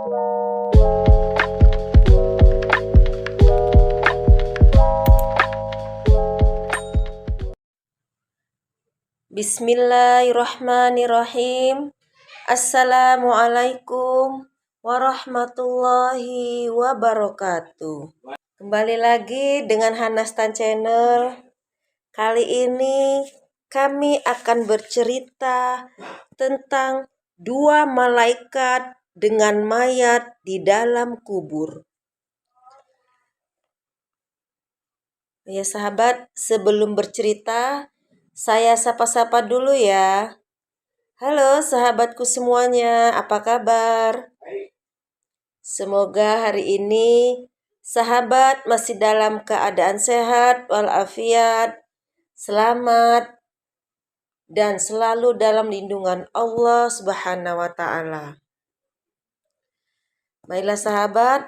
Bismillahirrahmanirrahim. Assalamualaikum warahmatullahi wabarakatuh. Kembali lagi dengan Hanastan Channel. Kali ini kami akan bercerita tentang dua malaikat dengan mayat di dalam kubur. Ya sahabat, sebelum bercerita, saya sapa-sapa dulu ya. Halo sahabatku semuanya, apa kabar? Semoga hari ini sahabat masih dalam keadaan sehat walafiat, selamat, dan selalu dalam lindungan Allah Subhanahu wa Ta'ala. Baiklah sahabat,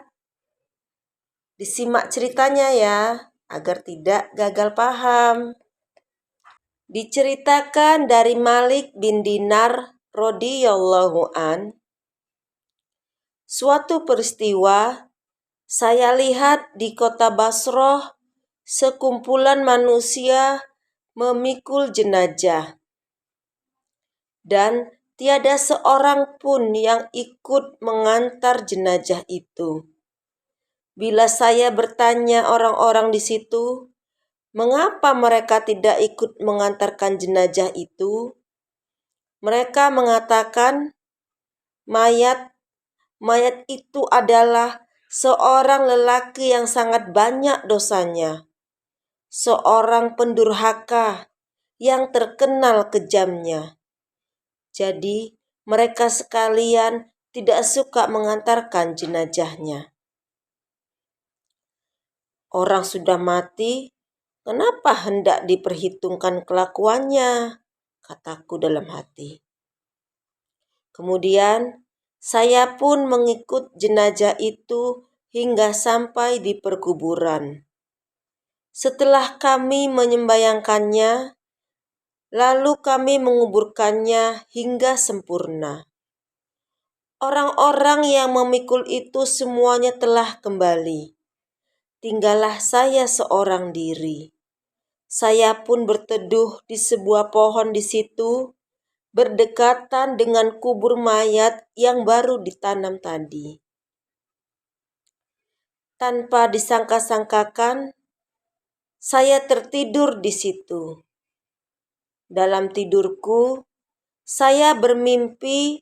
disimak ceritanya ya, agar tidak gagal paham. Diceritakan dari Malik bin Dinar radhiyallahu an, suatu peristiwa saya lihat di kota Basrah sekumpulan manusia memikul jenazah dan tiada seorang pun yang ikut mengantar jenazah itu. Bila saya bertanya orang-orang di situ, mengapa mereka tidak ikut mengantarkan jenazah itu? Mereka mengatakan, mayat itu adalah seorang lelaki yang sangat banyak dosanya, seorang pendurhaka yang terkenal kejamnya. Jadi, mereka sekalian tidak suka mengantarkan jenazahnya. Orang sudah mati, kenapa hendak diperhitungkan kelakuannya? Kataku dalam hati. Kemudian, saya pun mengikut jenazah itu hingga sampai di perkuburan. Setelah kami menyembayangkannya, lalu kami menguburkannya hingga sempurna. Orang-orang yang memikul itu semuanya telah kembali. Tinggallah saya seorang diri. Saya pun berteduh di sebuah pohon di situ, berdekatan dengan kubur mayat yang baru ditanam tadi. Tanpa disangka-sangkakan, saya tertidur di situ. Dalam tidurku, saya bermimpi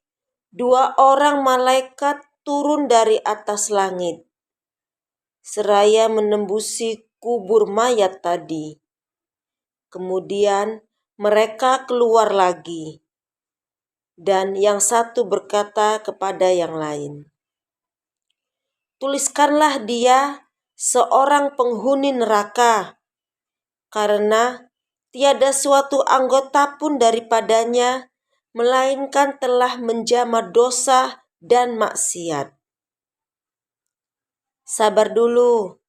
dua orang malaikat turun dari atas langit, seraya menembusi kubur mayat tadi. Kemudian mereka keluar lagi, dan yang satu berkata kepada yang lain, "Tuliskanlah dia seorang penghuni neraka, karena tiada suatu anggota pun daripadanya melainkan telah menjamah dosa dan maksiat." "Sabar dulu,"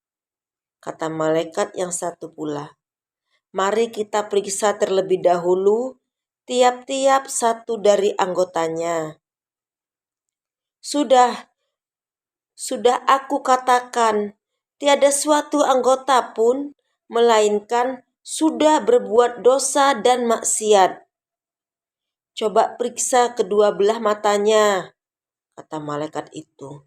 kata malaikat yang satu pula. "Mari kita periksa terlebih dahulu tiap-tiap satu dari anggotanya. Sudah aku katakan, tiada suatu anggota pun melainkan sudah berbuat dosa dan maksiat. Coba periksa kedua belah matanya," kata malaikat itu.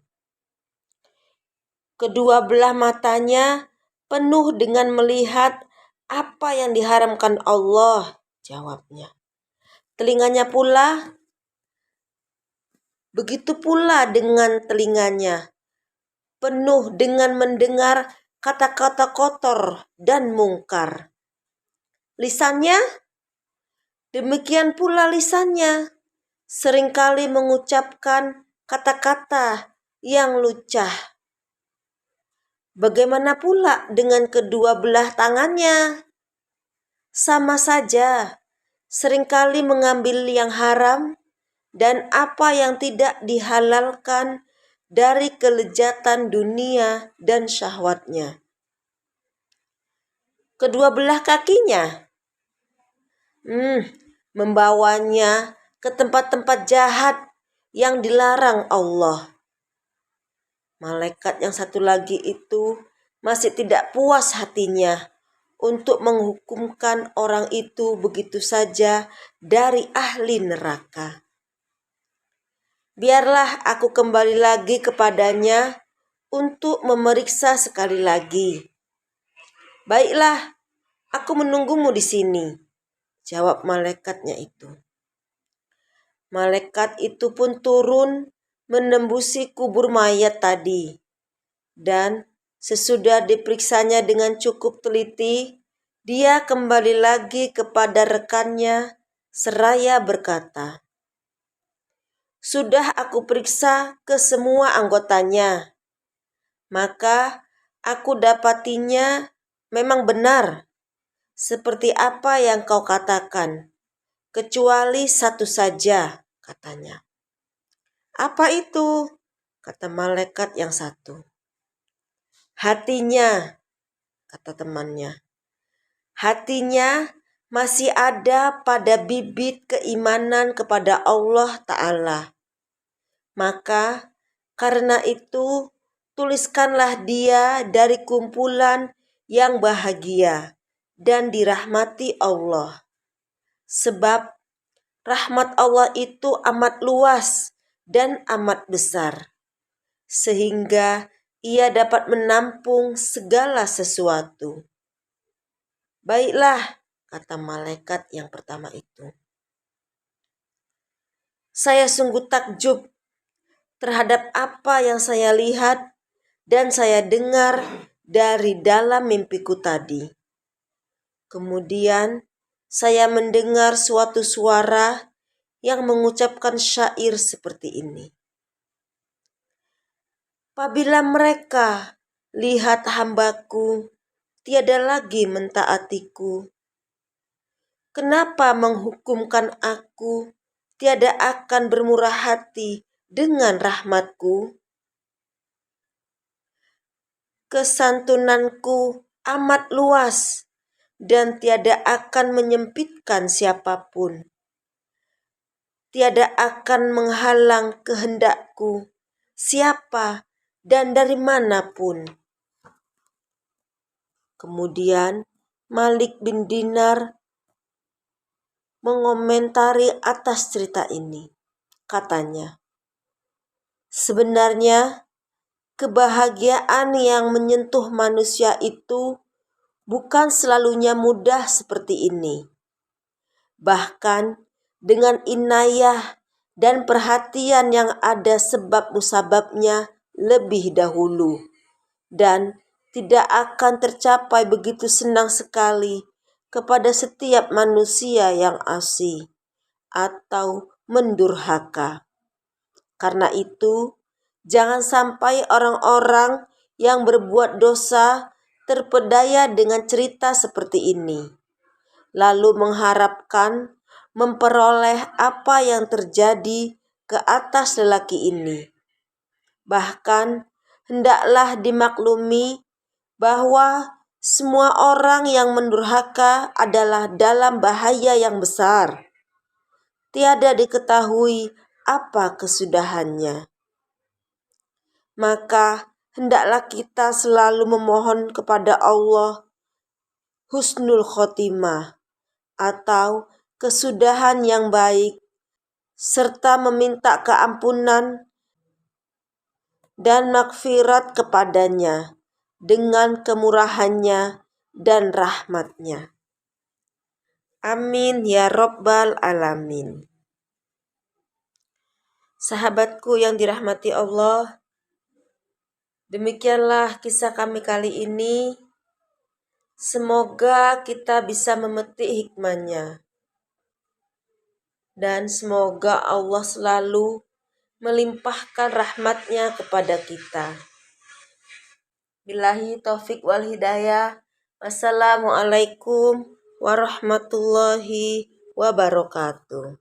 "Kedua belah matanya penuh dengan melihat apa yang diharamkan Allah," jawabnya. "Telinganya pula, begitu pula dengan telinganya, penuh dengan mendengar kata-kata kotor dan mungkar. Lisannya, demikian pula lisannya, seringkali mengucapkan kata-kata yang lucah. Bagaimana pula dengan kedua belah tangannya? Sama saja, seringkali mengambil yang haram dan apa yang tidak dihalalkan dari kelezatan dunia dan syahwatnya. Kedua belah kakinya, membawanya ke tempat-tempat jahat yang dilarang Allah. Malaikat yang satu lagi itu masih tidak puas hatinya untuk menghukumkan orang itu begitu saja dari ahli neraka. Biarlah aku kembali lagi kepadanya untuk memeriksa sekali lagi. Baiklah, aku menunggumu di sini, jawab malaikatnya itu. Malaikat itu pun turun menembusi kubur mayat tadi. Dan sesudah diperiksanya dengan cukup teliti, dia kembali lagi kepada rekannya seraya berkata, "Sudah aku periksa ke semua anggotanya, maka aku dapatinya memang benar seperti apa yang kau katakan, kecuali satu saja," katanya. "Apa itu?" kata malaikat yang satu. "Hatinya," kata temannya. "Hatinya masih ada pada bibit keimanan kepada Allah Ta'ala. Maka karena itu tuliskanlah dia dari kumpulan yang bahagia dan dirahmati Allah. Sebab rahmat Allah itu amat luas dan amat besar, sehingga ia dapat menampung segala sesuatu." "Baiklah," kata malaikat yang pertama itu. "Saya sungguh takjub terhadap apa yang saya lihat dan saya dengar dari dalam mimpiku tadi. Kemudian saya mendengar suatu suara yang mengucapkan syair seperti ini. Apabila mereka lihat hambaku tiada lagi mentaatiku, kenapa menghukumkan aku tiada akan bermurah hati dengan rahmatku? Kesantunanku amat luas dan tiada akan menyempitkan siapapun. Tiada akan menghalang kehendakku siapa dan dari manapun." Kemudian Malik bin Dinar mengomentari atas cerita ini. Katanya, "Sebenarnya kebahagiaan yang menyentuh manusia itu bukan selalunya mudah seperti ini. Bahkan dengan inayah dan perhatian yang ada sebab musababnya lebih dahulu, dan tidak akan tercapai begitu senang sekali kepada setiap manusia yang asi atau mendurhaka. Karena itu, jangan sampai orang-orang yang berbuat dosa terpedaya dengan cerita seperti ini, lalu mengharapkan memperoleh apa yang terjadi ke atas lelaki ini. Bahkan hendaklah dimaklumi bahwa semua orang yang mendurhaka adalah dalam bahaya yang besar. Tiada diketahui apa kesudahannya. Maka hendaklah kita selalu memohon kepada Allah husnul khotimah atau kesudahan yang baik, serta meminta keampunan dan maghfirat kepadanya dengan kemurahannya dan rahmatnya. Amin ya Rabbal Alamin. Sahabatku yang dirahmati Allah, demikianlah kisah kami kali ini. Semoga kita bisa memetik hikmahnya. Dan semoga Allah selalu melimpahkan rahmatnya kepada kita. Billahi taufik wal hidayah. Wassalamualaikum warahmatullahi wabarakatuh.